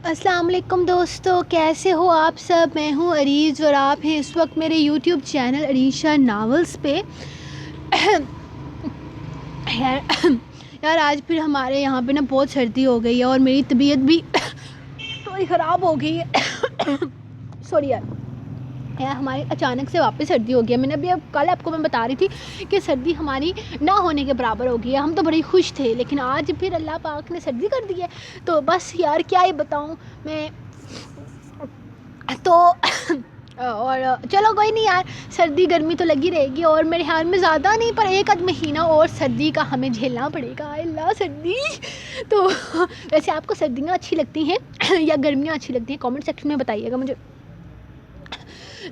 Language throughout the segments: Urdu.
السلام علیکم دوستو، کیسے ہو آپ سب؟ میں ہوں عریض اور آپ ہیں اس وقت میرے یوٹیوب چینل عریشہ ناولز پہ۔ یار آج پھر ہمارے یہاں پہ نا بہت سردی ہو گئی ہے اور میری طبیعت بھی تھوڑی خراب ہو گئی ہے۔ سوری یار ہماری اچانک سے واپس سردی ہو گئی ہے۔ میں نے ابھی کل آپ کو میں بتا رہی تھی کہ سردی ہماری نہ ہونے کے برابر ہو گئی ہے، ہم تو بڑی خوش تھے، لیکن آج پھر اللہ پاک نے سردی کر دی ہے۔ تو بس یار کیا ہی بتاؤں میں تو اور چلو کوئی نہیں یار، سردی گرمی تو لگی رہے گی اور میرے خیال میں زیادہ نہیں پر ایک آدھ مہینہ اور سردی کا ہمیں جھیلنا پڑے گا۔ اللہ سردی! تو ویسے آپ کو سردیاں اچھی لگتی ہیں یا گرمیاں اچھی لگتی ہیں؟ کامنٹ سیکشن میں بتائیے گا مجھے۔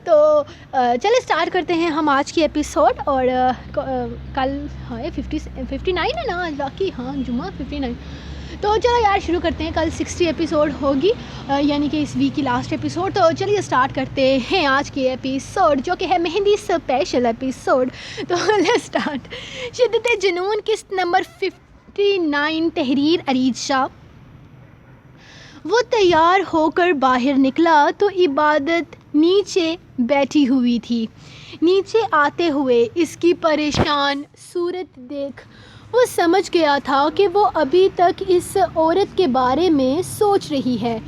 تو چلے اسٹارٹ کرتے ہیں ہم آج کی ایپیسوڈ۔ اور کل 59 ہے نا آج، باقی جمعہ 59۔ تو چلو یار شروع کرتے ہیں، کل 60 ایپیسوڈ ہوگی، یعنی کہ اس ویک کی لاسٹ ایپیسوڈ۔ تو چلیے اسٹارٹ کرتے ہیں آج کی ایپیسوڈ، جو کہ ہے مہندی اسپیشل ایپیسوڈ۔ تو لیٹس اسٹارٹ۔ شدت جنون قسط نمبر 59، تحریر عریض شاہ۔ وہ تیار ہو کر باہر نکلا تو عبادت نیچے بیٹھی ہوئی تھی۔ نیچے آتے ہوئے اس کی پریشان صورت دیکھ وہ سمجھ گیا تھا کہ وہ ابھی تک اس عورت کے بارے میں سوچ رہی ہے،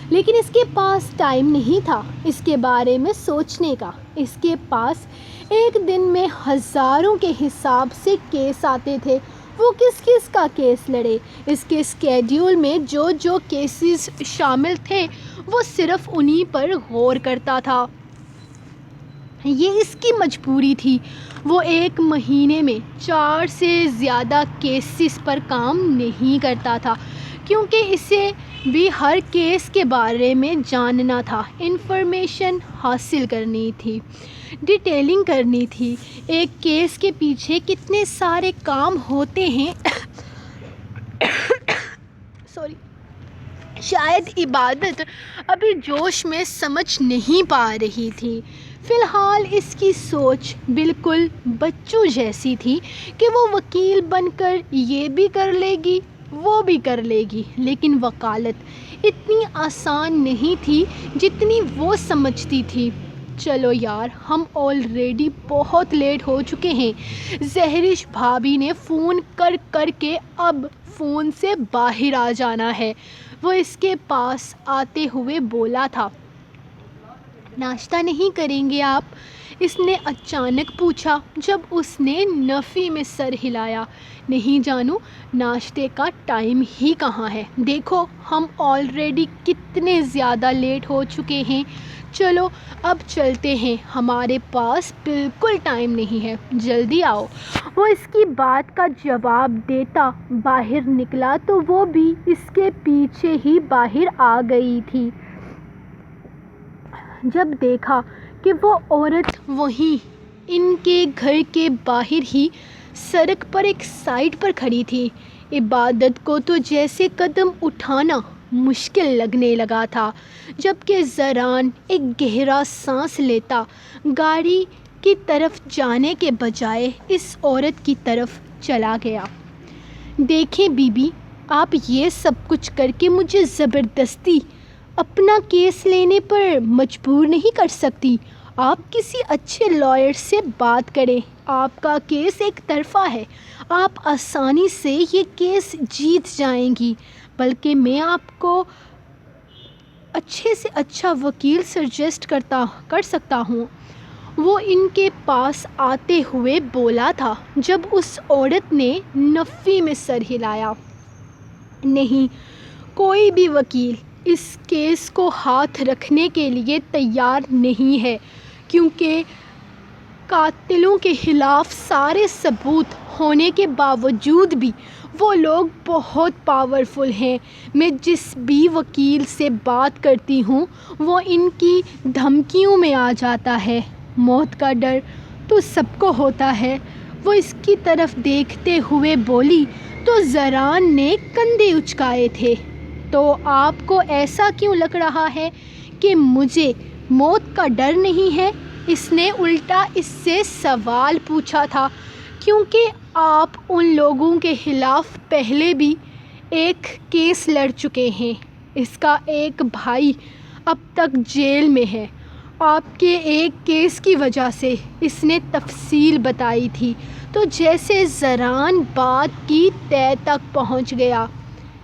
لیکن اس کے پاس ٹائم نہیں تھا اس کے بارے میں سوچنے کا۔ اس کے پاس ایک دن میں ہزاروں کے حساب سے کیس آتے تھے۔ وہ کس کس کا کیس لڑے؟ اس کے اسکیڈیول میں جو کیسز شامل تھے وہ صرف انہی پر غور کرتا تھا۔ یہ اس کی مجبوری تھی۔ وہ ایک مہینے میں 4 سے زیادہ کیسز پر کام نہیں کرتا تھا، کیونکہ اسے بھی ہر کیس کے بارے میں جاننا تھا، انفارمیشن حاصل کرنی تھی، ڈیٹیلنگ کرنی تھی۔ ایک کیس کے پیچھے کتنے سارے کام ہوتے ہیں شاید عبادت ابھی جوش میں سمجھ نہیں پا رہی تھی۔ فی الحال اس کی سوچ بالکل بچوں جیسی تھی کہ وہ وکیل بن کر یہ بھی کر لے گی وہ بھی کر لے گی، لیکن وکالت اتنی آسان نہیں تھی جتنی وہ سمجھتی تھی۔ چلو یار، ہم آلریڈی بہت لیٹ ہو چکے ہیں۔ زہرش بھابھی نے فون کر کے اب فون سے باہر آ جانا ہے، وہ اس کے پاس آتے ہوئے بولا تھا۔ ناشتہ نہیں کریں گے آپ؟ اس نے اچانک پوچھا جب اس نے نفی میں سر ہلایا۔ نہیں جانو، ناشتے کا ٹائم ہی کہاں ہے، دیکھو ہم آلریڈی کتنے زیادہ لیٹ ہو چکے ہیں۔ چلو اب چلتے ہیں، ہمارے پاس بالکل ٹائم نہیں ہے، جلدی آؤ۔ وہ اس کی بات کا جواب دیتا باہر نکلا تو وہ بھی اس کے پیچھے ہی باہر آ گئی تھی۔ جب دیکھا کہ وہ عورت وہیں ان کے گھر کے باہر ہی سڑک پر ایک سائٹ پر کھڑی تھی، عبادت کو تو جیسے قدم اٹھانا مشکل لگنے لگا تھا، جبکہ زران ایک گہرا سانس لیتا گاڑی کی طرف جانے کے بجائے اس عورت کی طرف چلا گیا۔ دیکھیں بی بی، آپ یہ سب کچھ کر کے مجھے زبردستی اپنا کیس لینے پر مجبور نہیں کر سکتی۔ آپ کسی اچھے لائر سے بات کریں، آپ کا کیس ایک طرفہ ہے، آپ آسانی سے یہ کیس جیت جائیں گی، بلکہ میں آپ کو اچھے سے اچھا وکیل سجیسٹ کر سکتا ہوں۔ وہ ان کے پاس آتے ہوئے بولا تھا جب اس عورت نے نفی میں سر ہلایا۔ نہیں، کوئی بھی وکیل اس کیس کو ہاتھ رکھنے کے لیے تیار نہیں ہے، کیونکہ قاتلوں کے خلاف سارے ثبوت ہونے کے باوجود بھی وہ لوگ بہت پاورفل ہیں۔ میں جس بھی وکیل سے بات کرتی ہوں وہ ان کی دھمکیوں میں آ جاتا ہے۔ موت کا ڈر تو سب کو ہوتا ہے۔ وہ اس کی طرف دیکھتے ہوئے بولی تو زران نے کندھے اچکائے تھے۔ تو آپ کو ایسا کیوں لگ رہا ہے کہ مجھے موت کا ڈر نہیں ہے؟ اس نے الٹا اس سے سوال پوچھا تھا، کیونکہ آپ ان لوگوں کے خلاف پہلے بھی ایک کیس لڑ چکے ہیں۔ اس کا ایک بھائی اب تک جیل میں ہے۔ آپ کے ایک کیس کی وجہ سے اس نے تفصیل بتائی تھی۔ تو جیسے زران بات کی تہہ تک پہنچ گیا۔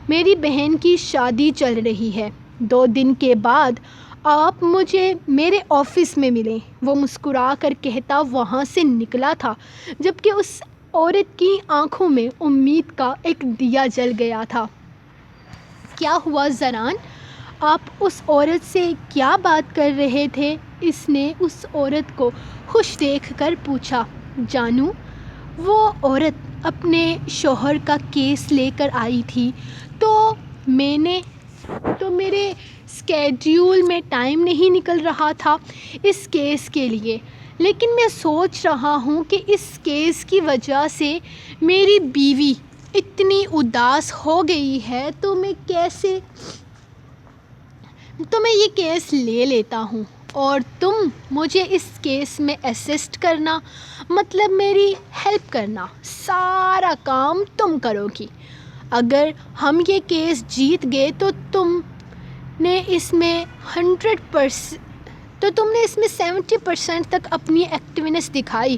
میری بہن کی شادی چل رہی ہے، 2 دن کے بعد آپ مجھے میرے آفس میں ملیں۔ وہ مسکرا کر کہتا وہاں سے نکلا تھا، جبکہ اس عورت کی آنکھوں میں امید کا ایک دیا جل گیا تھا۔ کیا ہوا زران؟ آپ اس عورت سے کیا بات کر رہے تھے؟ اس نے اس عورت کو خوش دیکھ کر پوچھا۔ جانو، وہ عورت اپنے شوہر کا کیس لے کر آئی تھی، تو میرے اسکیڈیول میں ٹائم نہیں نکل رہا تھا اس کیس کے لیے، لیکن میں سوچ رہا ہوں کہ اس کیس کی وجہ سے میری بیوی اتنی اداس ہو گئی ہے تو میں یہ کیس لے لیتا ہوں اور تم مجھے اس کیس میں اسسٹ کرنا، مطلب میری ہیلپ کرنا، سارا کام تم کرو گی۔ اگر ہم یہ کیس جیت گئے تو تم نے اس میں 70% تک اپنی ایکٹیونیس دکھائی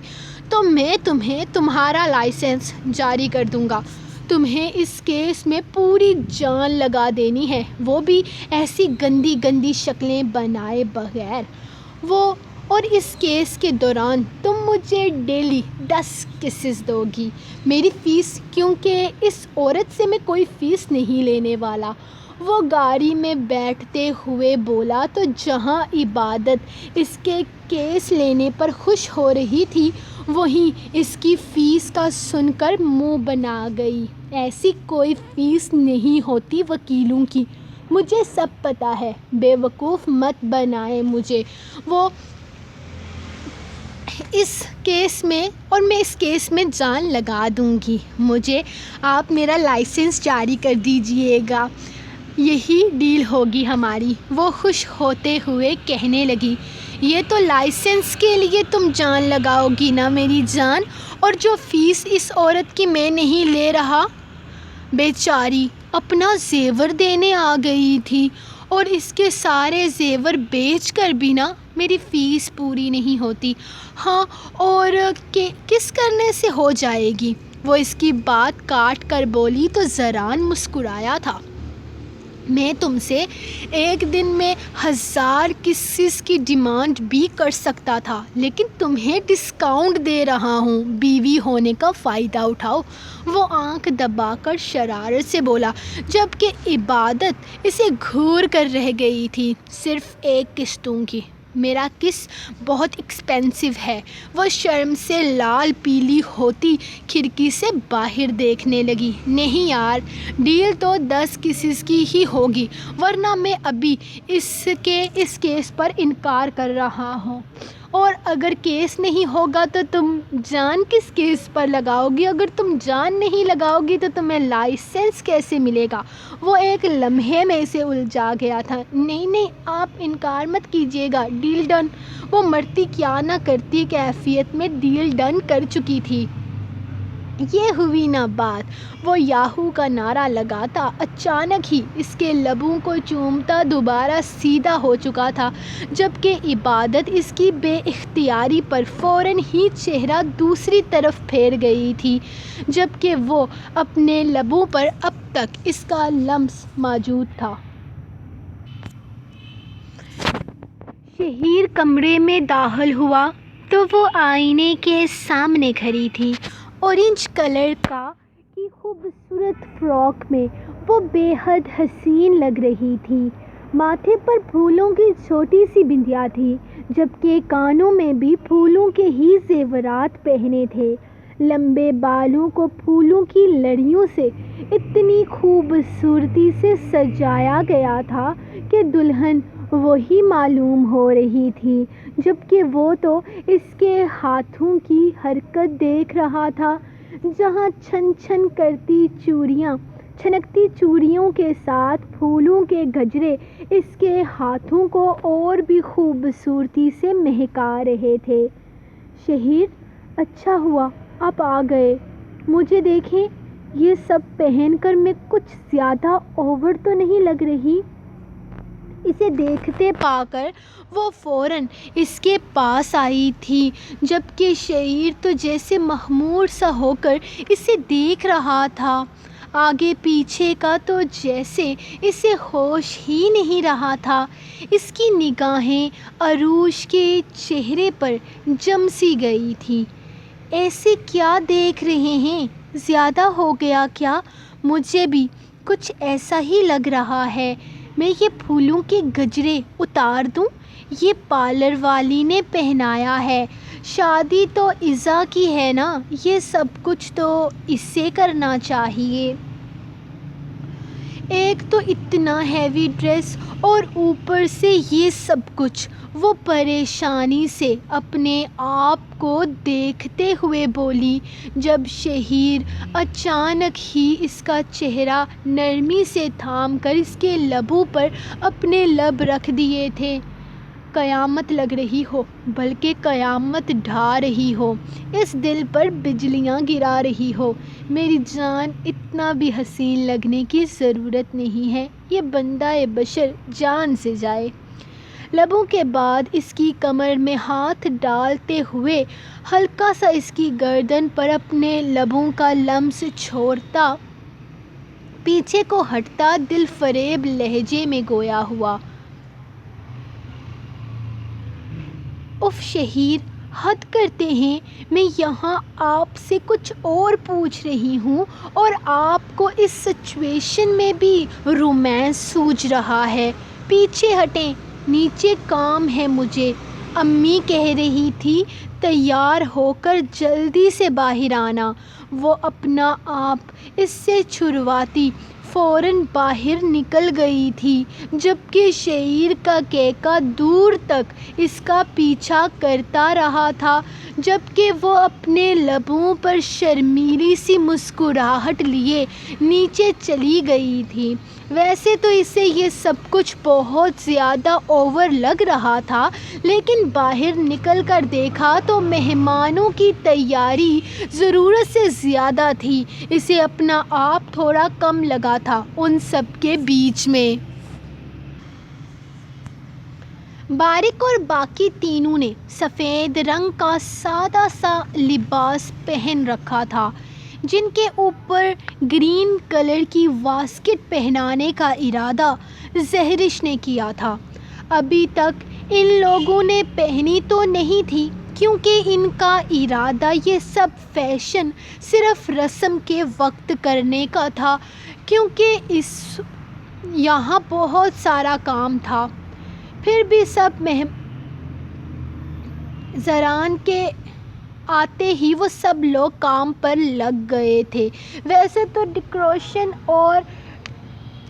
تو میں تمہیں تمہارا لائسنس جاری کر دوں گا۔ تمہیں اس کیس میں پوری جان لگا دینی ہے، وہ بھی ایسی گندی گندی شکلیں بنائے بغیر۔ اور اس کیس کے دوران تم مجھے ڈیلی 10 کیسز دو گی۔ میری فیس، کیونکہ اس عورت سے میں کوئی فیس نہیں لینے والا۔ وہ گاڑی میں بیٹھتے ہوئے بولا تو جہاں عبادت اس کے کیس لینے پر خوش ہو رہی تھی، وہیں اس کی فیس کا سن کر منہ بنا گئی۔ ایسی کوئی فیس نہیں ہوتی وکیلوں کی، مجھے سب پتہ ہے، بے وقوف مت بنائے مجھے۔ میں اس کیس میں جان لگا دوں گی۔ مجھے آپ میرا لائسنس جاری کر دیجئے گا، یہی ڈیل ہوگی ہماری۔ وہ خوش ہوتے ہوئے کہنے لگی، یہ تو لائسنس کے لیے تم جان لگاؤ گی نا میری جان، اور جو فیس اس عورت کی میں نہیں لے رہا۔ بیچاری اپنا زیور دینے آ گئی تھی اور اس کے سارے زیور بیچ کر بھی نا میری فیس پوری نہیں ہوتی۔ ہاں، اور کس کرنے سے ہو جائے گی؟ وہ اس کی بات کاٹ کر بولی تو زران مسکرایا تھا۔ میں تم سے ایک دن میں 1000 کیسز کی ڈیمانڈ بھی کر سکتا تھا، لیکن تمہیں ڈسکاؤنٹ دے رہا ہوں، بیوی ہونے کا فائدہ اٹھاؤ۔ وہ آنکھ دبا کر شرارت سے بولا، جبکہ عبادت اسے گھور کر رہ گئی تھی۔ صرف 1 کیس دوں گی، میرا کیس بہت ایکسپینسو ہے۔ وہ شرم سے لال پیلی ہوتی کھڑکی سے باہر دیکھنے لگی۔ نہیں یار، ڈیل تو 10 کیسز کی ہی ہوگی، ورنہ میں ابھی اس کیس پر انکار کر رہا ہوں۔ اور اگر کیس نہیں ہوگا تو تم جان کس کیس پر لگاؤ گی؟ اگر تم جان نہیں لگاؤ گی تو تمہیں لائسنس کیسے ملے گا؟ وہ ایک لمحے میں اسے الجھا گیا تھا۔ نہیں، آپ انکار مت کیجیے گا، ڈیل ڈن۔ وہ مرتی کیا نہ کرتی کیفیت میں ڈیل ڈن کر چکی تھی۔ یہ ہوئی نہ بات۔ وہ یاہو کا نعرہ لگاتا اچانک ہی اس کے لبوں کو چومتا دوبارہ سیدھا ہو چکا تھا، جبکہ عبادت اس کی بے اختیاری پر فوراً ہی چہرہ دوسری طرف پھیر گئی تھی، جبکہ وہ اپنے لبوں پر اب تک اس کا لمس موجود تھا۔ شہیر کمرے میں داخل ہوا تو وہ آئینے کے سامنے کھڑی تھی۔ اورنج کلر کی خوبصورت فراک میں وہ بے حد حسین لگ رہی تھی۔ ماتھے پر پھولوں کی چھوٹی سی بندیا تھی، جبکہ کانوں میں بھی پھولوں کے ہی زیورات پہنے تھے۔ لمبے بالوں کو پھولوں کی لڑیوں سے اتنی خوبصورتی سے سجایا گیا تھا کہ دلہن وہی معلوم ہو رہی تھی، جبکہ وہ تو اس کے ہاتھوں کی حرکت دیکھ رہا تھا، جہاں چھنکتی چوڑیوں کے ساتھ پھولوں کے گجرے اس کے ہاتھوں کو اور بھی خوبصورتی سے مہکا رہے تھے۔ شہیر، اچھا ہوا آپ آ گئے۔ مجھے دیکھیں، یہ سب پہن کر میں کچھ زیادہ اوور تو نہیں لگ رہی؟ اسے دیکھتے پا کر وہ فوراً اس کے پاس آئی تھی، جبکہ شہیر تو جیسے مخمور سا ہو کر اسے دیکھ رہا تھا، آگے پیچھے کا تو جیسے اسے ہوش ہی نہیں رہا تھا۔ اس کی نگاہیں عروج کے چہرے پر جم سی گئی تھیں۔ ایسے کیا دیکھ رہے ہیں؟ زیادہ ہو گیا کیا؟ مجھے بھی کچھ ایسا ہی لگ رہا ہے۔ میں یہ پھولوں کے گجرے اتار دوں؟ یہ پارلر والی نے پہنایا ہے، شادی تو عزا کی ہے نا، یہ سب کچھ تو اسے کرنا چاہیے۔ ایک تو اتنا ہیوی ڈریس اور اوپر سے یہ سب کچھ۔ وہ پریشانی سے اپنے آپ کو دیکھتے ہوئے بولی، جب شہیر اچانک ہی اس کا چہرہ نرمی سے تھام کر اس کے لبوں پر اپنے لب رکھ دیے تھے۔ قیامت لگ رہی ہو، بلکہ قیامت ڈھا رہی ہو، اس دل پر بجلیاں گرا رہی ہو۔ میری جان، اتنا بھی حسین لگنے کی ضرورت نہیں ہے، یہ بندہ بشر جان سے جائے۔ لبوں کے بعد اس کی کمر میں ہاتھ ڈالتے ہوئے ہلکا سا اس کی گردن پر اپنے لبوں کا لمس چھوڑتا، پیچھے کو ہٹتا، دل فریب لہجے میں گویا ہوا، اف شہیر، حد کرتے ہیں، میں یہاں آپ سے کچھ اور پوچھ رہی ہوں اور آپ کو اس سچویشن میں بھی رومانس سوجھ رہا ہے۔ پیچھے ہٹیں، نیچے کام ہے مجھے۔ امی کہہ رہی تھی تیار ہو کر جلدی سے باہر آنا۔ وہ اپنا آپ اس سے چھڑواتی فوراً باہر نکل گئی تھی، جبکہ شہیر کا کیکا دور تک اس کا پیچھا کرتا رہا تھا، جبکہ وہ اپنے لبوں پر شرمیلی سی مسکراہٹ لیے نیچے چلی گئی تھی۔ ویسے تو اسے یہ سب کچھ بہت زیادہ اوور لگ رہا تھا، لیکن باہر نکل کر دیکھا تو مہمانوں کی تیاری ضرورت سے زیادہ تھی۔ اسے اپنا آپ تھوڑا کم لگا تھا ان سب کے بیچ میں۔ بارق اور باقی تینوں نے سفید رنگ کا سادہ سا لباس پہن رکھا تھا، جن کے اوپر گرین کلر کی واسکٹ پہنانے کا ارادہ زہرش نے کیا تھا۔ ابھی تک ان لوگوں نے پہنی تو نہیں تھی، کیونکہ ان کا ارادہ یہ سب فیشن صرف رسم کے وقت کرنے کا تھا، کیونکہ یہاں بہت سارا کام تھا۔ پھر بھی سب زران کے آتے ہی وہ سب لوگ کام پر لگ گئے تھے۔ ویسے تو ڈیکوریشن اور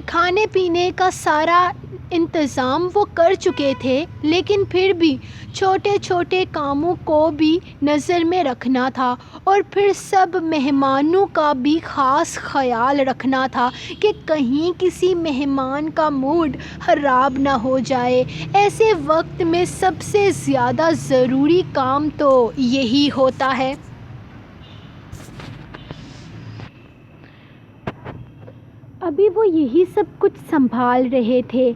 کھانے پینے کا سارا انتظام وہ کر چکے تھے، لیکن پھر بھی چھوٹے چھوٹے کاموں کو بھی نظر میں رکھنا تھا، اور پھر سب مہمانوں کا بھی خاص خیال رکھنا تھا کہ کہیں کسی مہمان کا موڈ خراب نہ ہو جائے۔ ایسے وقت میں سب سے زیادہ ضروری کام تو یہی ہوتا ہے۔ ابھی وہ یہی سب کچھ سنبھال رہے تھے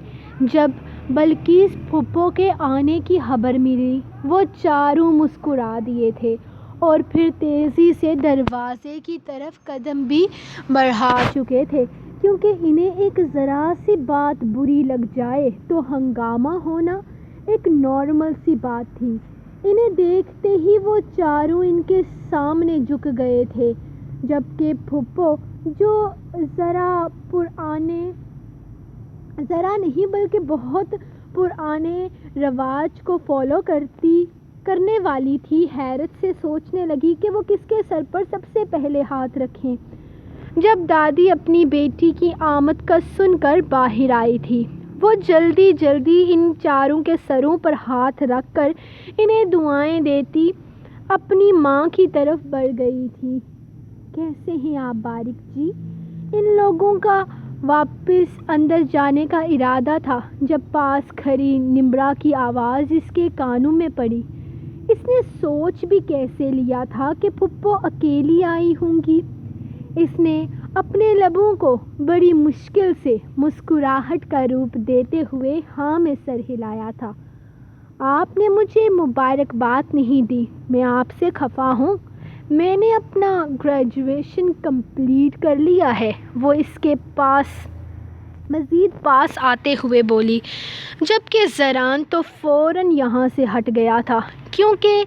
جب بلقیس پھپھو کے آنے کی خبر ملی۔ وہ چاروں مسکرا دیے تھے اور پھر تیزی سے دروازے کی طرف قدم بھی بڑھا چکے تھے، کیونکہ انہیں ایک ذرا سی بات بری لگ جائے تو ہنگامہ ہونا ایک نارمل سی بات تھی۔ انہیں دیکھتے ہی وہ چاروں ان کے سامنے جھک گئے تھے، جبکہ پھپھو، جو ذرا نہیں بلکہ بہت پرانے رواج کو فالو کرنے والی تھی، حیرت سے سوچنے لگی کہ وہ کس کے سر پر سب سے پہلے ہاتھ رکھیں۔ جب دادی اپنی بیٹی کی آمد کا سن کر باہر آئی تھی، وہ جلدی جلدی ان چاروں کے سروں پر ہاتھ رکھ کر انہیں دعائیں دیتی اپنی ماں کی طرف بڑھ گئی تھی۔ کیسے ہیں آپ بارق جی؟ ان لوگوں کا واپس اندر جانے کا ارادہ تھا جب پاس کھڑی نمرا کی آواز اس کے کانوں میں پڑی۔ اس نے سوچ بھی کیسے لیا تھا کہ پھپھو اکیلی آئی ہوں گی؟ اس نے اپنے لبوں کو بڑی مشکل سے مسکراہٹ کا روپ دیتے ہوئے ہاں میں سر ہلایا تھا۔ آپ نے مجھے مبارکباد نہیں دی، میں آپ سے خفا ہوں۔ میں نے اپنا گریجویشن کمپلیٹ کر لیا ہے، وہ اس کے مزید پاس آتے ہوئے بولی، جبکہ زران تو فوراً یہاں سے ہٹ گیا تھا کیونکہ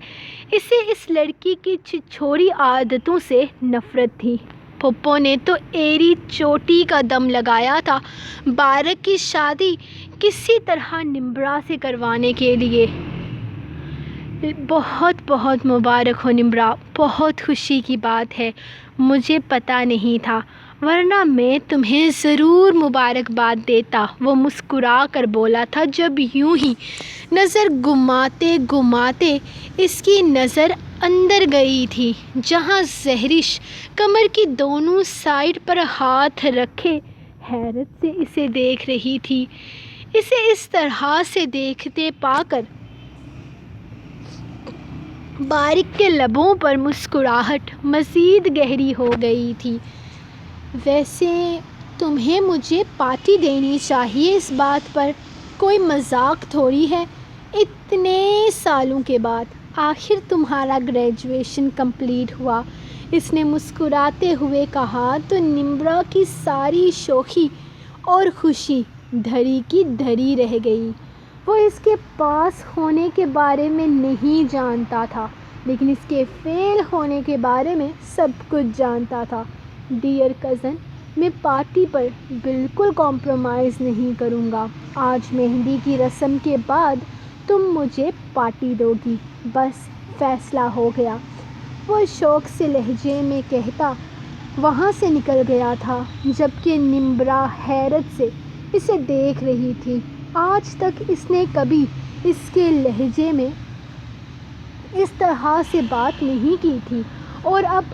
اسے اس لڑکی کی چھوڑی عادتوں سے نفرت تھی۔ پھپھو نے تو ایری چوٹی کا دم لگایا تھا بارک کی شادی کسی طرح نمبرا سے کروانے کے لیے۔ بہت بہت مبارک ہو نمبرا، بہت خوشی کی بات ہے، مجھے پتہ نہیں تھا، ورنہ میں تمہیں ضرور مبارکباد دیتا، وہ مسکرا کر بولا تھا جب یوں ہی نظر گھماتے گھماتے اس کی نظر اندر گئی تھی جہاں زہرش کمر کی دونوں سائڈ پر ہاتھ رکھے حیرت سے اسے دیکھ رہی تھی۔ اسے اس طرح سے دیکھتے پا کر بارک کے لبوں پر مسکراہٹ مزید گہری ہو گئی تھی۔ ویسے تمہیں مجھے پارٹی دینی چاہیے، اس بات پر کوئی مذاق تھوڑی ہے، اتنے سالوں کے بعد آخر تمہارا گریجویشن کمپلیٹ ہوا، اس نے مسکراتے ہوئے کہا تو نمبرا کی ساری شوخی اور خوشی دھری کی دھری رہ گئی۔ وہ اس کے پاس ہونے کے بارے میں نہیں جانتا تھا لیکن اس کے فیل ہونے کے بارے میں سب کچھ جانتا تھا۔ ڈیئر کزن، میں پارٹی پر بالکل کمپرومائز نہیں کروں گا، آج مہندی کی رسم کے بعد تم مجھے پارٹی دو گی، بس فیصلہ ہو گیا، وہ شوق سے لہجے میں کہتا وہاں سے نکل گیا تھا جبکہ نمبرا حیرت سے اسے دیکھ رہی تھی۔ آج تک اس نے کبھی اس کے لہجے میں اس طرح سے بات نہیں کی تھی اور اب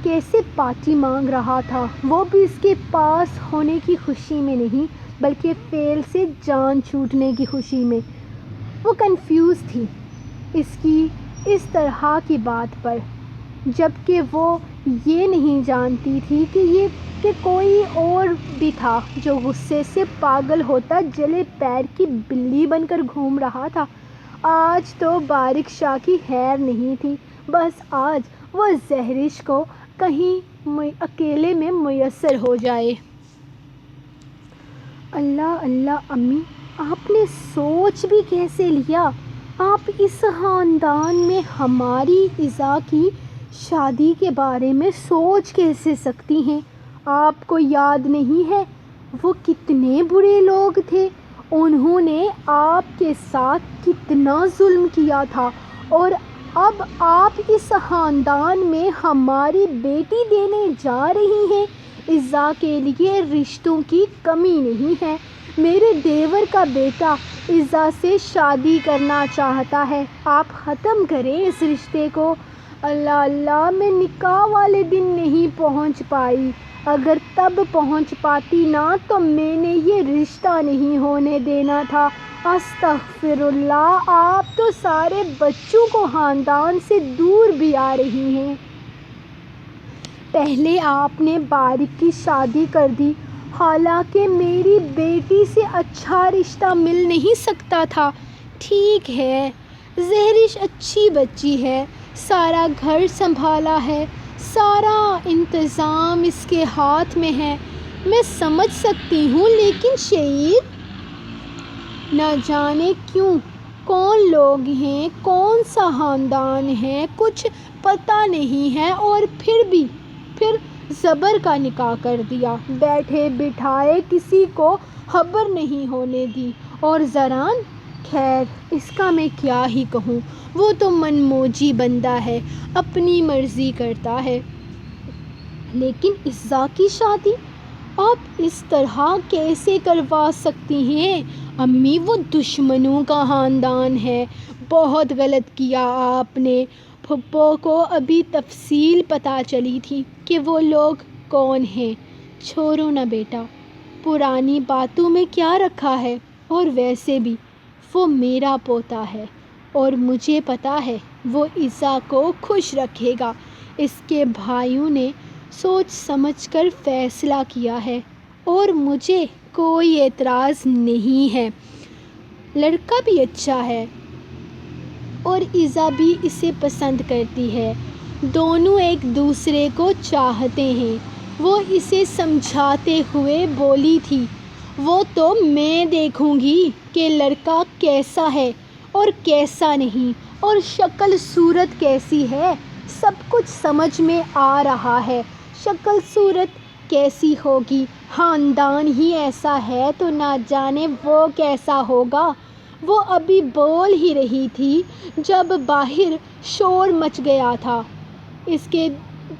کیسے پارٹی مانگ رہا تھا، وہ بھی اس کے پاس ہونے کی خوشی میں نہیں بلکہ فیل سے جان چھوٹنے کی خوشی میں۔ وہ کنفیوز تھی اس کی اس طرح کی بات پر، جبکہ وہ یہ نہیں جانتی تھی کہ کوئی اور بھی تھا جو غصے سے پاگل ہوتا جلے پیر کی بلی بن کر گھوم رہا تھا۔ آج تو بارک شاہ کی خیر نہیں تھی، بس آج وہ زہرش کو کہیں اکیلے میں میسر ہو جائے۔ اللہ اللہ امی، آپ نے سوچ بھی کیسے لیا؟ آپ اس خاندان میں ہماری ایزا کی شادی کے بارے میں سوچ کیسے سکتی ہیں؟ آپ کو یاد نہیں ہے وہ کتنے برے لوگ تھے، انہوں نے آپ کے ساتھ کتنا ظلم کیا تھا، اور اب آپ اس خاندان میں ہماری بیٹی دینے جا رہی ہیں۔ ایزا کے لیے رشتوں کی کمی نہیں ہے، میرے دیور کا بیٹا ایزا سے شادی کرنا چاہتا ہے، آپ ختم کریں اس رشتے کو۔ اللہ اللہ، میں نکاح والے دن نہیں پہنچ پائی، اگر تب پہنچ پاتی نا تو میں نے یہ رشتہ نہیں ہونے دینا تھا۔ استغفر اللہ، آپ تو سارے بچوں کو خاندان سے دور بھی آ رہی ہیں۔ پہلے آپ نے بارک کی شادی کر دی، حالانکہ میری بیٹی سے اچھا رشتہ مل نہیں سکتا تھا۔ ٹھیک ہے، زہرش اچھی بچی ہے، سارا گھر سنبھالا ہے، سارا انتظام اس کے ہاتھ میں ہے، میں سمجھ سکتی ہوں، لیکن شعیر نہ جانے کیوں کون لوگ ہیں، کون سا خاندان ہے، کچھ پتہ نہیں ہے، اور پھر زبر کا نکاح کر دیا، بیٹھے بٹھائے کسی کو خبر نہیں ہونے دی۔ اور زران، خیر اس کا میں کیا ہی کہوں، وہ تو من موجی بندہ ہے، اپنی مرضی کرتا ہے، لیکن ایزا کی شادی آپ اس طرح کیسے کروا سکتی ہیں؟ امی، وہ دشمنوں کا خاندان ہے، بہت غلط کیا آپ نے۔ پھپھو کو ابھی تفصیل پتہ چلی تھی کہ وہ لوگ کون ہیں۔ چھوڑو نا بیٹا، پرانی باتوں میں کیا رکھا ہے، اور ویسے بھی وہ میرا پوتا ہے اور مجھے پتہ ہے وہ ایزا کو خوش رکھے گا۔ اس کے بھائیوں نے سوچ سمجھ کر فیصلہ کیا ہے اور مجھے کوئی اعتراض نہیں ہے۔ لڑکا بھی اچھا ہے اور ایزا بھی اسے پسند کرتی ہے۔ دونوں ایک دوسرے کو چاہتے ہیں۔ وہ اسے سمجھاتے ہوئے بولی تھی، وہ تو میں دیکھوں گی کہ لڑکا کیسا ہے اور کیسا نہیں، اور شکل صورت کیسی ہے، سب کچھ سمجھ میں آ رہا ہے۔ شکل صورت کیسی ہوگی، خاندان ہی ایسا ہے تو نہ جانے وہ کیسا ہوگا۔ وہ ابھی بول ہی رہی تھی جب باہر شور مچ گیا تھا، اس کے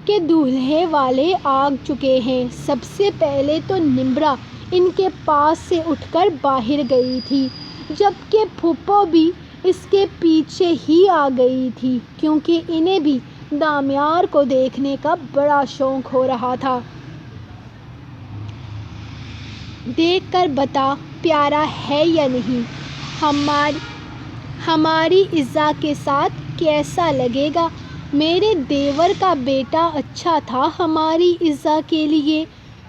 کہ دولہے والے آ چکے ہیں۔ سب سے پہلے تو نمرا ان کے پاس سے اٹھ کر باہر گئی تھی، جبکہ پھوپھو بھی اس کے پیچھے ہی آ گئی تھی، کیونکہ انہیں بھی دامیار کو دیکھنے کا بڑا شوق ہو رہا تھا۔ دیکھ کر بتا پیارا ہے یا نہیں، ہماری ایزا کے ساتھ کیسا لگے گا؟ میرے دیور کا بیٹا اچھا تھا ہماری ایزا کے لیے،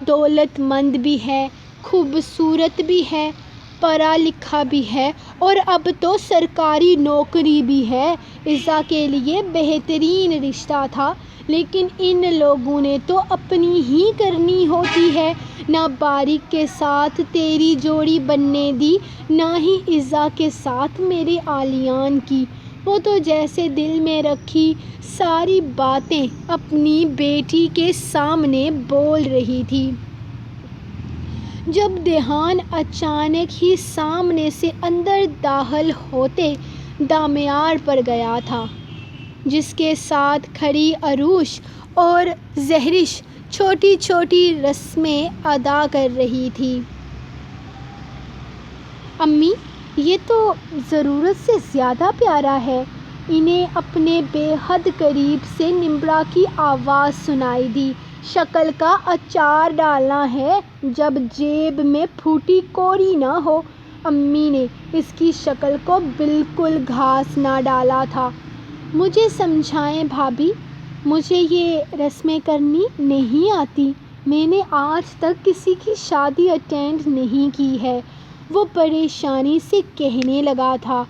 دولت مند بھی ہے، خوبصورت بھی ہے، پڑھا لکھا بھی ہے، اور اب تو سرکاری نوکری بھی ہے۔ ایزا کے لیے بہترین رشتہ تھا، لیکن ان لوگوں نے تو اپنی ہی کرنی ہوتی ہے۔ نہ باریک کے ساتھ تیری جوڑی بننے دی، نہ ہی ایزا کے ساتھ میرے عالیان کی۔ وہ تو جیسے دل میں رکھی ساری باتیں اپنی بیٹی کے سامنے بول رہی تھی۔ جب دھیان اچانک ہی سامنے سے اندر داخل ہوتے دامیار پر گیا تھا، جس کے ساتھ کھڑی عروش اور زہرش چھوٹی چھوٹی رسمیں ادا کر رہی تھی۔ امی، یہ تو ضرورت سے زیادہ پیارا ہے۔ انہیں اپنے بے حد قریب سے نمرا کی آواز سنائی دی۔ شکل کا اچار ڈالنا ہے جب جیب میں پھوٹی کوڑی نہ ہو۔ امی نے اس کی شکل کو بالکل گھاس نہ ڈالا تھا۔ مجھے سمجھائیں بھابھی، مجھے یہ رسمیں کرنی نہیں آتی، میں نے آج تک کسی کی شادی اٹینڈ نہیں کی ہے، وہ پریشانی سے کہنے لگا تھا۔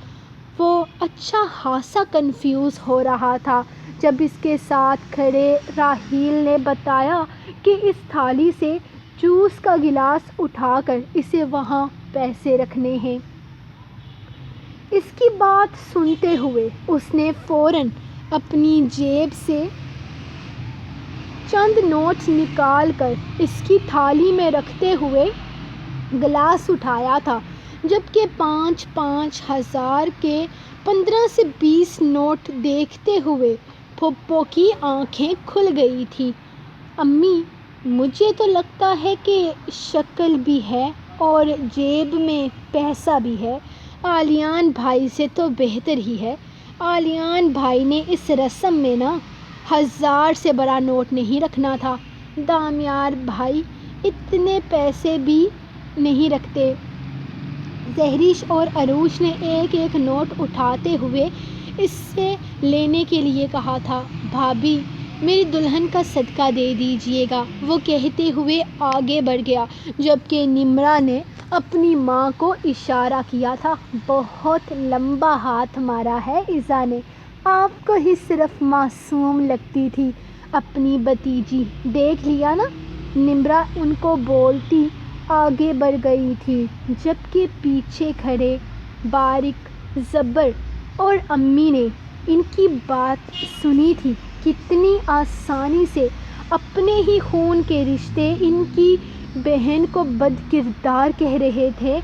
وہ اچھا خاصا کنفیوز ہو رہا تھا جب اس کے ساتھ کھڑے راحیل نے بتایا کہ اس تھالی سے جوس کا گلاس اٹھا کر اسے وہاں پیسے رکھنے ہیں۔ اس کی بات سنتے ہوئے اس نے فوراً اپنی جیب سے چند نوٹ نکال کر اس کی تھالی میں رکھتے ہوئے گلاس اٹھایا تھا، جبکہ 5-5 ہزار کے 15 سے 20 نوٹ دیکھتے ہوئے پھوپھو کی آنکھیں کھل گئی تھیں۔ امی، مجھے تو لگتا ہے کہ شکل بھی ہے اور جیب میں پیسہ بھی ہے، عالیان بھائی سے تو بہتر ہی ہے۔ عالیان بھائی نے اس رسم میں نا 1000 سے بڑا نوٹ نہیں رکھنا تھا، دامیار بھائی اتنے پیسے بھی نہیں رکھتے۔ زہرش اور عروش نے ایک ایک نوٹ اٹھاتے ہوئے اس سے لینے کے لیے کہا تھا۔ بھابھی، میری دلہن کا صدقہ دے دیجیے گا، وہ کہتے ہوئے آگے بڑھ گیا، جبکہ نمرا نے اپنی ماں کو اشارہ کیا تھا۔ بہت لمبا ہاتھ مارا ہے ایزا نے، آپ کو ہی صرف معصوم لگتی تھی اپنی بھتیجی، دیکھ لیا نا؟ نمرا ان کو بولتی آگے بڑھ گئی تھی، جبکہ پیچھے کھڑے باریک، زبر اور امی نے ان کی بات سنی تھی۔ کتنی آسانی سے اپنے ہی خون کے رشتے ان کی بہن کو بد کردار کہہ رہے تھے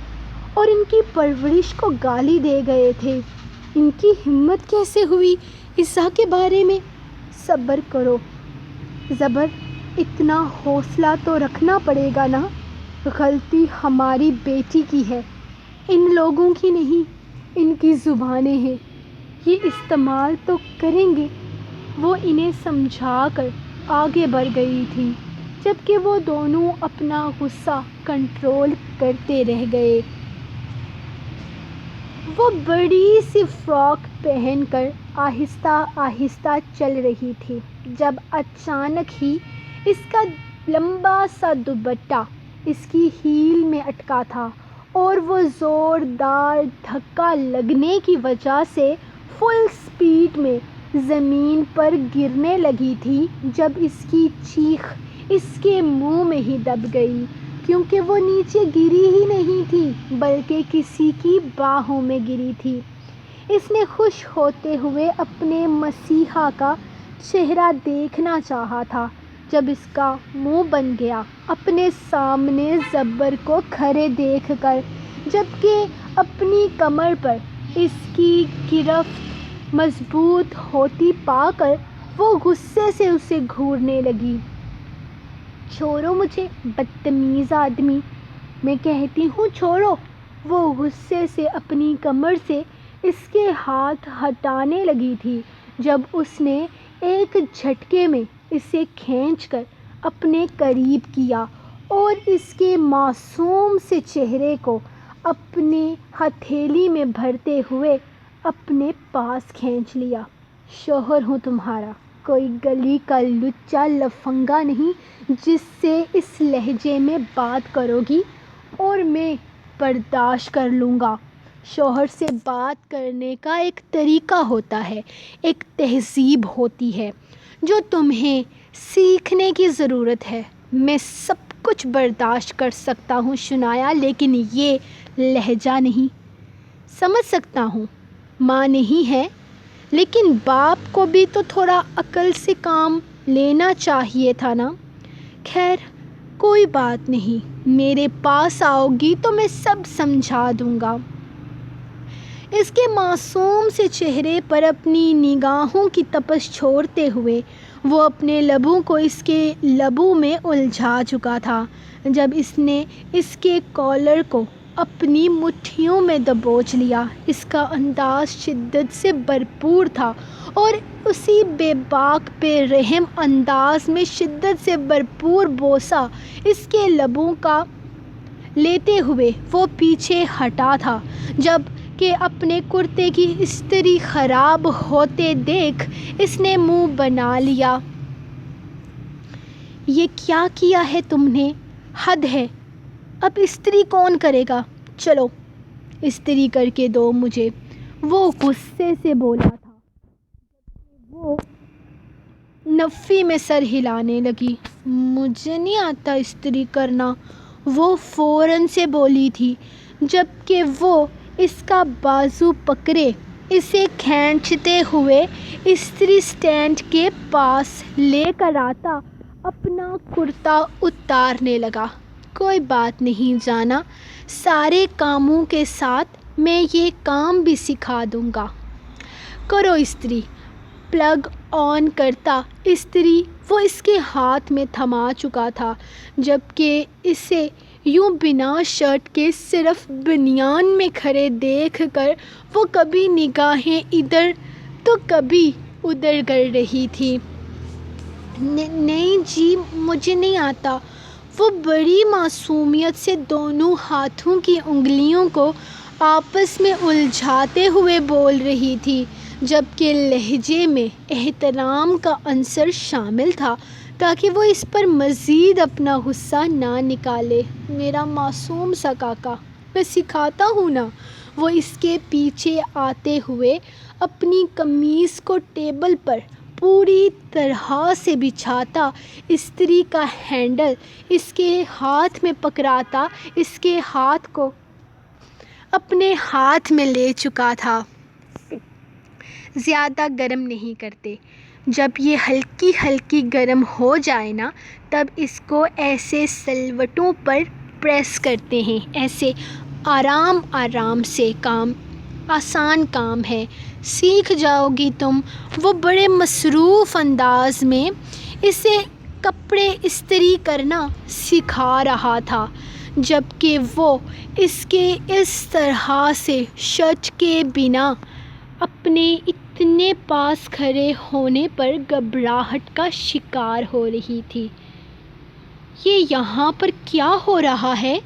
اور ان کی پرورش کو گالی دے گئے تھے۔ ان کی ہمت کیسے ہوئی ایزا کے بارے میں؟ صبر کرو زبر، اتنا حوصلہ تو رکھنا پڑے گا نا۔ غلطی ہماری بیٹی کی ہے، ان لوگوں کی نہیں۔ ان کی زبانیں ہیں، یہ استعمال تو کریں گے۔ وہ انہیں سمجھا کر آگے بڑھ گئی تھی، جبکہ وہ دونوں اپنا غصہ کنٹرول کرتے رہ گئے۔ وہ بڑی سی فراک پہن کر آہستہ آہستہ چل رہی تھی، جب اچانک ہی اس کا لمبا سا دوپٹہ اس کی ہیل میں اٹکا تھا اور وہ زوردار دھکا لگنے کی وجہ سے فل سپیڈ میں زمین پر گرنے لگی تھی جب اس کی چیخ اس کے منہ میں ہی دب گئی، کیونکہ وہ نیچے گری ہی نہیں تھی بلکہ کسی کی باہوں میں گری تھی۔ اس نے خوش ہوتے ہوئے اپنے مسیحا کا چہرہ دیکھنا چاہا تھا جب اس کا منہ بن گیا اپنے سامنے زبر کو کھڑے دیکھ کر، جبکہ اپنی کمر پر اس کی گرفت مضبوط ہوتی پا کر وہ غصے سے اسے گھورنے لگی۔ چھوڑو مجھے بدتمیز آدمی، میں کہتی ہوں چھوڑو۔ وہ غصے سے اپنی کمر سے اس کے ہاتھ ہٹانے لگی تھی جب اس نے ایک جھٹکے میں اسے کھینچ کر اپنے قریب کیا اور اس کے معصوم سے چہرے کو اپنی ہتھیلی میں بھرتے ہوئے اپنے پاس کھینچ لیا۔ شوہر ہوں تمہارا، کوئی گلی کا لچا لفنگا نہیں جس سے اس لہجے میں بات کرو گی اور میں برداشت کر لوں گا۔ شوہر سے بات کرنے کا ایک طریقہ ہوتا ہے، ایک تہذیب ہوتی ہے جو تمہیں سیکھنے کی ضرورت ہے۔ میں سب کچھ برداشت کر سکتا ہوں شنایا، لیکن یہ لہجہ نہیں۔ سمجھ سکتا ہوں ماں نہیں ہے، لیکن باپ کو بھی تو تھوڑا عقل سے کام لینا چاہیے تھا نا۔ خیر کوئی بات نہیں، میرے پاس آؤ گی تو میں سب سمجھا دوں گا۔ اس کے معصوم سے چہرے پر اپنی نگاہوں کی تپش چھوڑتے ہوئے وہ اپنے لبوں کو اس کے لبوں میں الجھا چکا تھا جب اس نے اس کے کالر کو اپنی مٹھیوں میں دبوچ لیا۔ اس کا انداز شدت سے بھرپور تھا اور اسی بے باک بے رحم انداز میں شدت سے بھرپور بوسہ اس کے لبوں کا لیتے ہوئے وہ پیچھے ہٹا تھا جب کہ اپنے کرتے کی استری خراب ہوتے دیکھ اس نے منہ بنا لیا۔ یہ کیا کیا ہے تم نے؟ حد ہے، اب استری کون کرے گا؟ چلو استری کر کے دو مجھے، وہ غصے سے بولا تھا۔ وہ نفی میں سر ہلانے لگی۔ مجھے نہیں آتا استری کرنا، وہ فوراً سے بولی تھی جبکہ وہ اس کا بازو پکڑے اسے کھینچتے ہوئے استری اسٹینڈ کے پاس لے کر آتا اپنا کرتا اتارنے لگا۔ کوئی بات نہیں جانا، سارے کاموں کے ساتھ میں یہ کام بھی سکھا دوں گا۔ کرو استری۔ پلگ آن کرتا استری وہ اس کے ہاتھ میں تھما چکا تھا جبکہ اسے یوں بنا شرٹ کے صرف بنیان میں کھڑے دیکھ کر وہ کبھی نگاہیں ادھر تو کبھی ادھر کر رہی تھی۔ نہیں جی مجھے نہیں آتا، وہ بڑی معصومیت سے دونوں ہاتھوں کی انگلیوں کو آپس میں الجھاتے ہوئے بول رہی تھی جبکہ لہجے میں احترام کا عنصر شامل تھا تاکہ وہ اس پر مزید اپنا غصہ نہ نکالے۔ میرا معصوم سا کاکا، میں سکھاتا ہوں نا۔ وہ اس کے پیچھے آتے ہوئے اپنی قمیص کو ٹیبل پر پوری طرح سے بچھاتا استری کا ہینڈل اس کے ہاتھ میں پکڑاتا اس کے ہاتھ کو اپنے ہاتھ میں لے چکا تھا۔ زیادہ گرم نہیں کرتے، جب یہ ہلکی ہلکی گرم ہو جائے نا تب اس کو ایسے سلوٹوں پر پریس کرتے ہیں، ایسے آرام آرام سے۔ کام آسان کام ہے، سیکھ جاؤ گی تم۔ وہ بڑے مصروف انداز میں اسے کپڑے استری کرنا سکھا رہا تھا جبکہ وہ اس کے اس طرح سے شرٹ کے بنا اپنے اتنے پاس کھڑے ہونے پر گھبراہٹ کا شکار ہو رہی تھی۔ یہ یہاں پر کیا ہو رہا ہے؟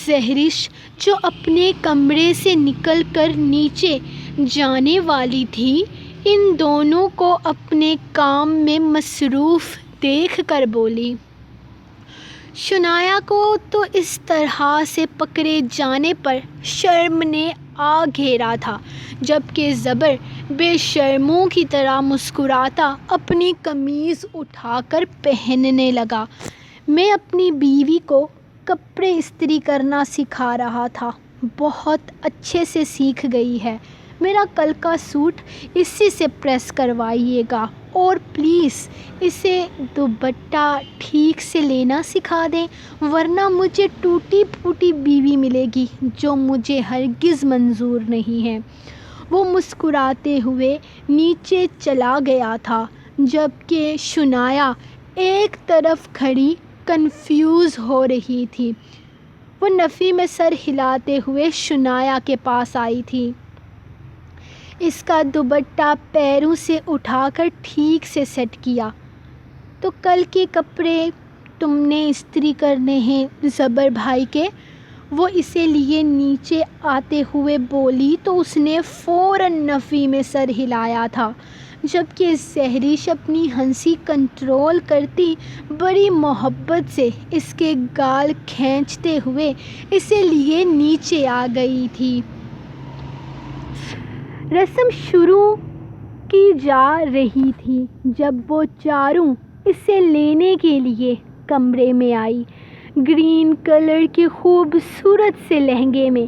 زہرش جو اپنے کمرے سے نکل کر نیچے جانے والی تھی ان دونوں کو اپنے کام میں مصروف دیکھ کر بولی۔ شنایا کو تو اس طرح سے پکڑے جانے پر شرم نے آ گھیرا تھا، جبکہ زبر بے شرموں کی طرح مسکراتا اپنی قمیض اٹھا کر پہننے لگا۔ میں اپنی بیوی کو کپڑے استری کرنا سکھا رہا تھا، بہت اچھے سے سیکھ گئی ہے۔ میرا کل کا سوٹ اسی سے پریس کروائیے گا، اور پلیز اسے دوپٹہ ٹھیک سے لینا سکھا دیں، ورنہ مجھے ٹوٹی پھوٹی بیوی ملے گی جو مجھے ہرگز منظور نہیں ہے۔ وہ مسکراتے ہوئے نیچے چلا گیا تھا، جبکہ شنایا ایک طرف کھڑی کنفیوز ہو رہی تھی۔ وہ نفی میں سر ہلاتے ہوئے شنایا کے پاس آئی تھی۔ اس کا دوپٹہ پیروں سے اٹھا کر ٹھیک سے سیٹ کیا۔ تو کل کے کپڑے تم نے استری کرنے ہیں زبر بھائی کے؟ وہ اسے لیے نیچے آتے ہوئے بولی تو اس نے فوراً نفی میں سر ہلایا تھا، جبکہ زہرش اپنی ہنسی کنٹرول کرتی بڑی محبت سے اس کے گال کھینچتے ہوئے اسے لیے نیچے آ گئی تھی۔ رسم شروع کی جا رہی تھی جب وہ چاروں اسے لینے کے لیے کمرے میں آئی۔ گرین کلر کے خوبصورت سے لہنگے میں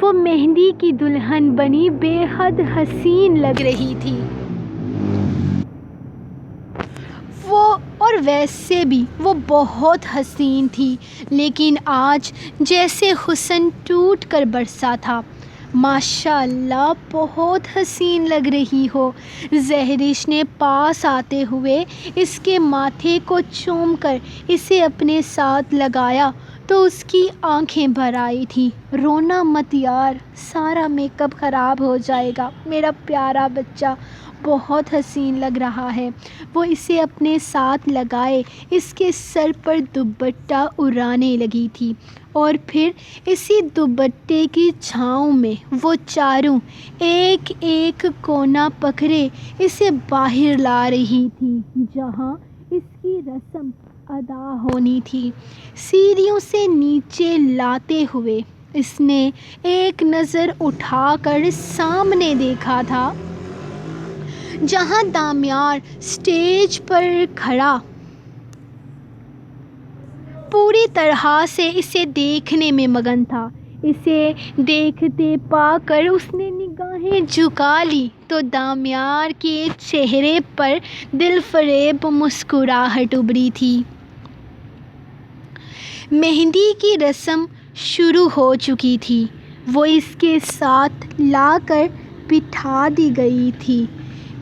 وہ مہندی کی دلہن بنی بے حد حسین لگ رہی تھی۔ اور ویسے بھی وہ بہت حسین تھی، لیکن آج جیسے حسن ٹوٹ کر برسا تھا۔ ماشاء اللہ بہت حسین لگ رہی ہو، زہرش نے پاس آتے ہوئے اس کے ماتھے کو چوم کر اسے اپنے ساتھ لگایا تو اس کی آنکھیں بھر آئی تھیں۔ رونا مت یار، سارا میک اپ خراب ہو جائے گا، میرا پیارا بچہ بہت حسین لگ رہا ہے۔ وہ اسے اپنے ساتھ لگائے اس کے سر پر دوپٹہ اڑانے لگی تھی، اور پھر اسی دوپٹے کی چھاؤں میں وہ چاروں ایک ایک کونا پکڑے اسے باہر لا رہی تھی جہاں اس کی رسم ادا ہونی تھی۔ سیڑھیوں سے نیچے لاتے ہوئے اس نے ایک نظر اٹھا کر سامنے دیکھا تھا، جہاں دامیار اسٹیج پر کھڑا پوری طرح سے اسے دیکھنے میں مگن تھا۔ اسے دیکھتے پا کر اس نے نگاہیں جھکا لی تو دامیار کے چہرے پر دل فریب مسکراہٹ ابھری تھی۔ مہندی کی رسم شروع ہو چکی تھی، وہ اس کے ساتھ لا کر بٹھا دی گئی تھی۔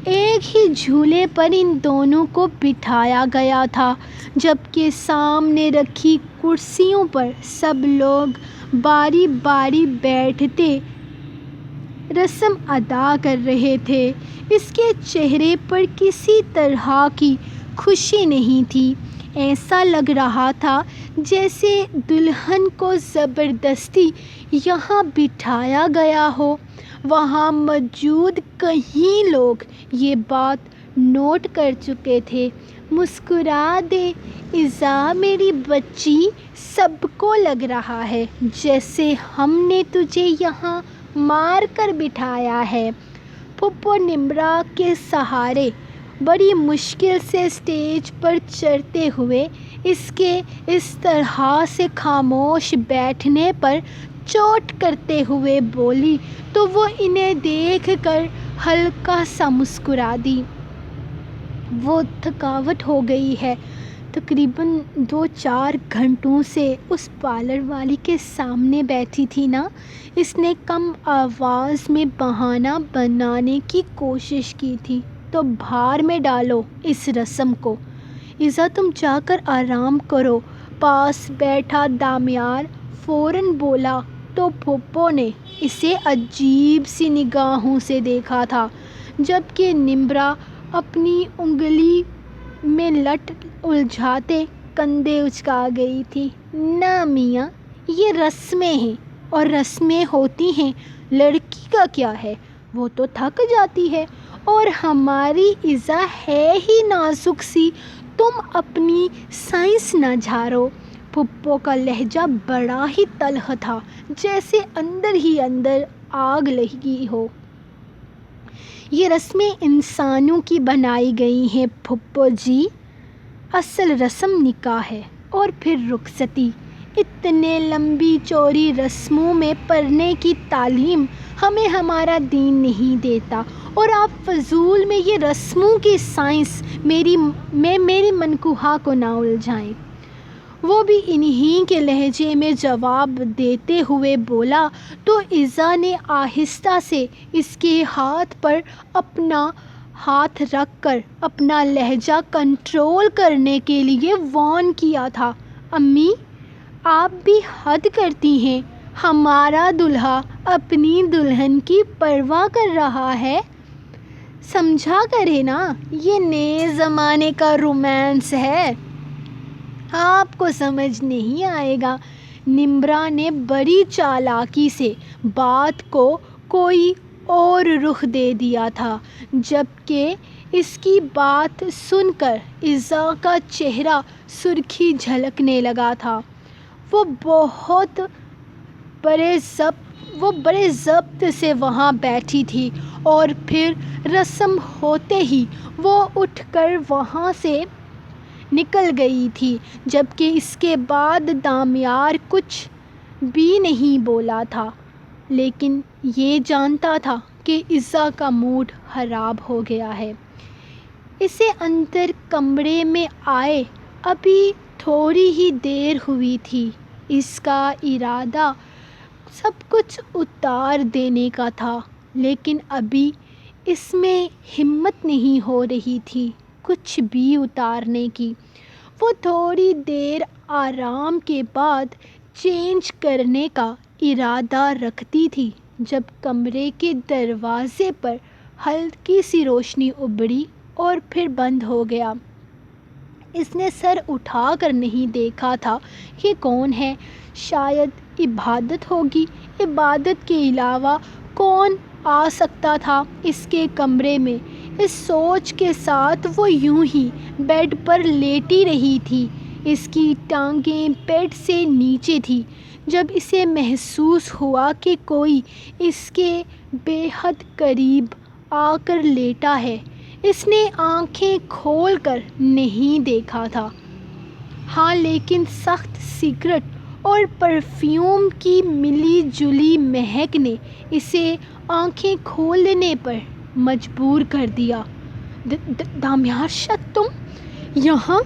ایک ہی جھولے پر ان دونوں کو بٹھایا گیا تھا، جبکہ سامنے رکھی کرسیوں پر سب لوگ باری باری بیٹھتے رسم ادا کر رہے تھے۔ اس کے چہرے پر کسی طرح کی خوشی نہیں تھی، ایسا لگ رہا تھا جیسے دلہن کو زبردستی یہاں بٹھایا گیا ہو۔ وہاں موجود کئی لوگ یہ بات نوٹ کر چکے تھے۔ مسکرا دے ایذا میری بچی، سب کو لگ رہا ہے جیسے ہم نے تجھے یہاں مار کر بٹھایا ہے۔ پھپھو نمرا کے سہارے بڑی مشکل سے اسٹیج پر چڑھتے ہوئے اس کے اس طرح سے خاموش بیٹھنے پر چوٹ کرتے ہوئے بولی تو وہ انہیں دیکھ کر ہلکا سا مسکرا دی۔ وہ تھکاوٹ ہو گئی ہے، تقریباً 2-4 گھنٹوں سے اس پارلر والی کے سامنے بیٹھی تھی نا، اس نے کم آواز میں بہانہ بنانے کی کوشش کی تھی۔ تو بھار میں ڈالو اس رسم کو، ایذا تم جا کر آرام کرو۔ پاس بیٹھا دامیار فوراً بولا تو پھپھو نے اسے عجیب سی نگاہوں سے دیکھا تھا، جبکہ نمرا اپنی انگلی میں لٹ الجھاتے کندھے اچکا گئی تھی۔ نہ میاں، یہ رسمیں ہیں اور رسمیں ہوتی ہیں، لڑکی کا کیا ہے، وہ تو تھک جاتی ہے، اور ہماری ایذا ہے ہی نازک سی، تم اپنی سائنس نہ جھاڑو۔ پھپھو کا لہجہ بڑا ہی تلخ تھا، جیسے اندر ہی اندر آگ لگی ہو۔ یہ رسمیں انسانوں کی بنائی گئی ہیں پھپھو جی۔ اصل رسم نکاح ہے اور پھر رخصتی۔ اتنے لمبی چوڑی رسموں میں پڑنے کی تعلیم ہمیں ہمارا دین نہیں دیتا، اور آپ فضول میں یہ رسموں کی سائنس میری منکوحہ کو نہ الجھائیں۔ وہ بھی انہی کے لہجے میں جواب دیتے ہوئے بولا تو ایزا نے آہستہ سے اس کے ہاتھ پر اپنا ہاتھ رکھ کر اپنا لہجہ کنٹرول کرنے کے لیے وارن کیا تھا، امی آپ بھی حد کرتی ہیں، ہمارا دولہا اپنی دلہن کی پرواہ کر رہا ہے، سمجھا کرے نا، یہ نئے زمانے کا رومانس ہے، آپ کو سمجھ نہیں آئے گا۔ نمرا نے بڑی چالاکی سے بات کو کوئی اور رخ دے دیا تھا، جبکہ اس کی بات سن کر ایزا کا چہرہ سرخی جھلکنے لگا تھا۔ وہ بڑے ضبط سے وہاں بیٹھی تھی اور پھر رسم ہوتے ہی وہ اٹھ کر وہاں سے نکل گئی تھی، جبکہ اس کے بعد دامیار کچھ بھی نہیں بولا تھا، لیکن یہ جانتا تھا کہ ایزا کا موڈ خراب ہو گیا ہے۔ اسے اندر کمرے میں آئے ابھی تھوڑی ہی دیر ہوئی تھی۔ اس کا ارادہ سب کچھ اتار دینے کا تھا، لیکن ابھی اس میں ہمت نہیں ہو رہی تھی کچھ بھی اتارنے کی۔ وہ تھوڑی دیر آرام کے بعد چینج کرنے کا ارادہ رکھتی تھی جب کمرے کے دروازے پر ہلکی سی روشنی ابھری اور پھر بند ہو گیا۔ اس نے سر اٹھا کر نہیں دیکھا تھا کہ کون ہے، شاید عبادت ہوگی۔ عبادت کے علاوہ کون آ سکتا تھا اس کے کمرے میں؟ اس سوچ کے ساتھ وہ یوں ہی بیڈ پر لیٹی رہی تھی۔ اس کی ٹانگیں پیٹ سے نیچے تھیں۔ جب اسے محسوس ہوا کہ کوئی اس کے بے حد قریب آ کر لیٹا ہے، اس نے آنکھیں کھول کر نہیں دیکھا تھا۔ ہاں، لیکن سخت سگریٹ اور پرفیوم کی ملی جلی مہک نے اسے آنکھیں کھولنے پر مجبور کر دیا۔ دامیار شاہ، تم یہاں؟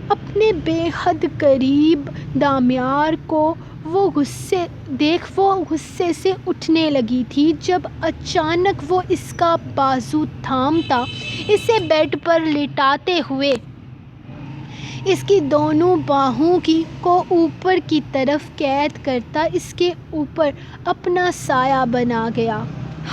اپنے بے حد قریب دامیار کو وہ غصے سے اٹھنے لگی تھی جب اچانک وہ اس کا بازو تھامتا، اسے بیڈ پر لٹاتے ہوئے اس کی دونوں باہوں کو اوپر کی طرف قید کرتا اس کے اوپر اپنا سایہ بنا گیا۔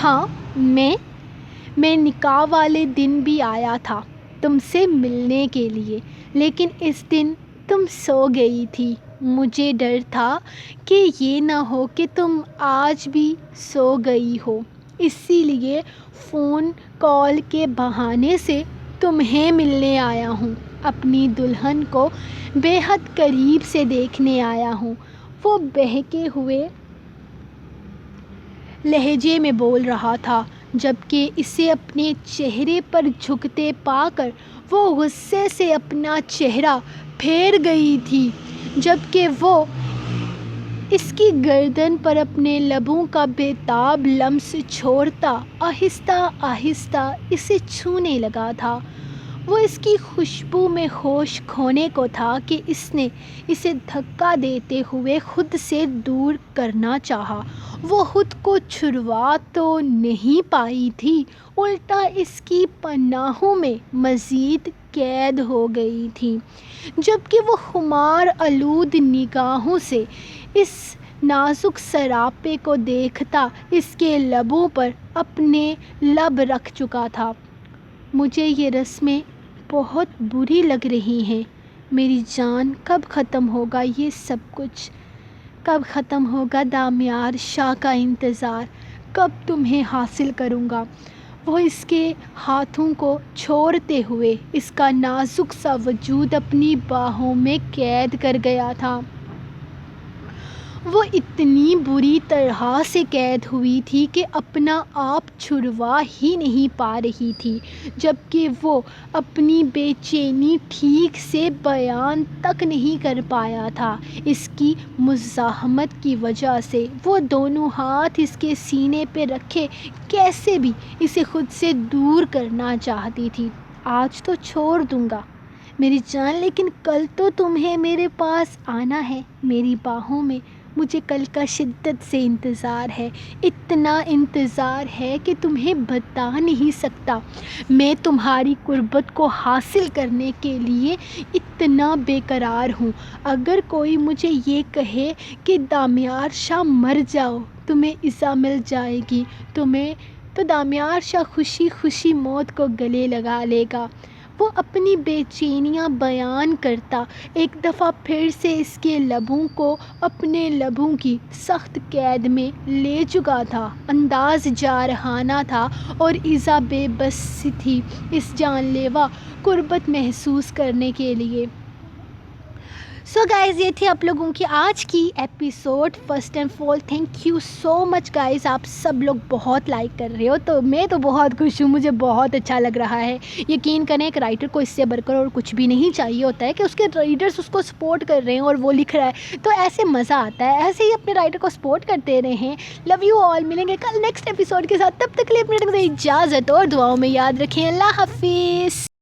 ہاں، میں نکاح والے دن بھی آیا تھا تم سے ملنے کے لیے، لیکن اس دن تم سو گئی تھی۔ مجھے ڈر تھا کہ یہ نہ ہو کہ تم آج بھی سو گئی ہو، اسی لیے فون کال کے بہانے سے تمہیں ملنے آیا ہوں، اپنی دلہن کو بے حد قریب سے دیکھنے آیا ہوں۔ وہ بہکے ہوئے لہجے میں بول رہا تھا، جبکہ اسے اپنے چہرے پر جھکتے پا کر وہ غصے سے اپنا چہرہ پھیر گئی تھی، جبکہ وہ اس کی گردن پر اپنے لبوں کا بے تاب لمس چھوڑتا آہستہ آہستہ اسے چھونے لگا تھا۔ وہ اس کی خوشبو میں ہوش کھونے کو تھا کہ اس نے اسے دھکا دیتے ہوئے خود سے دور کرنا چاہا۔ وہ خود کو چھڑوا تو نہیں پائی تھی، الٹا اس کی پناہوں میں مزید قید ہو گئی تھی، جبکہ وہ خمار آلود نگاہوں سے اس نازک سراپے کو دیکھتا اس کے لبوں پر اپنے لب رکھ چکا تھا۔ مجھے یہ رسمیں بہت بری لگ رہی ہیں، میری جان، کب ختم ہوگا یہ سب کچھ؟ کب ختم ہوگا دامیار شاہ کا انتظار؟ کب تمہیں حاصل کروں گا؟ وہ اس کے ہاتھوں کو چھوڑتے ہوئے اس کا نازک سا وجود اپنی باہوں میں قید کر گیا تھا۔ وہ اتنی بری طرح سے قید ہوئی تھی کہ اپنا آپ چھڑوا ہی نہیں پا رہی تھی، جبکہ وہ اپنی بے چینی ٹھیک سے بیان تک نہیں کر پایا تھا۔ اس کی مزاحمت کی وجہ سے وہ دونوں ہاتھ اس کے سینے پہ رکھے کیسے بھی اسے خود سے دور کرنا چاہتی تھی۔ آج تو چھوڑ دوں گا میری جان، لیکن کل تو تمہیں میرے پاس آنا ہے، میری باہوں میں۔ مجھے کل کا شدت سے انتظار ہے، اتنا انتظار ہے کہ تمہیں بتا نہیں سکتا۔ میں تمہاری قربت کو حاصل کرنے کے لیے اتنا بے قرار ہوں۔ اگر کوئی مجھے یہ کہے کہ دامیار شاہ مر جاؤ، تمہیں ایزا مل جائے گی، تو دامیار شاہ خوشی خوشی موت کو گلے لگا لے گا۔ وہ اپنی بے چینیاں بیان کرتا ایک دفعہ پھر سے اس کے لبوں کو اپنے لبوں کی سخت قید میں لے چکا تھا۔ انداز جارحانہ تھا اور ایزا بے بس تھی اس جان لیوا قربت محسوس کرنے کے لیے۔ سو گائز، یہ تھی آپ لوگوں کی آج کی episode. First and fall thank you so much guys, آپ سب لوگ بہت لائک کر رہے ہو، تو میں تو بہت خوش ہوں، مجھے بہت اچھا لگ رہا ہے۔ یقین کریں، ایک رائٹر کو اس سے بڑھ کر اور کچھ بھی نہیں چاہیے ہوتا ہے کہ اس کے ریڈرز اس کو سپورٹ کر رہے ہیں اور وہ لکھ رہا ہے، تو ایسے مزہ آتا ہے۔ ایسے ہی اپنے رائٹر کو سپورٹ کرتے رہیں۔ لو یو آل، ملیں گے کل نیکسٹ ایپیسوڈ کے ساتھ، تب تک کے لیے اپنے اجازت اور دعاؤں میں یاد رکھیں۔ اللہ حافظ۔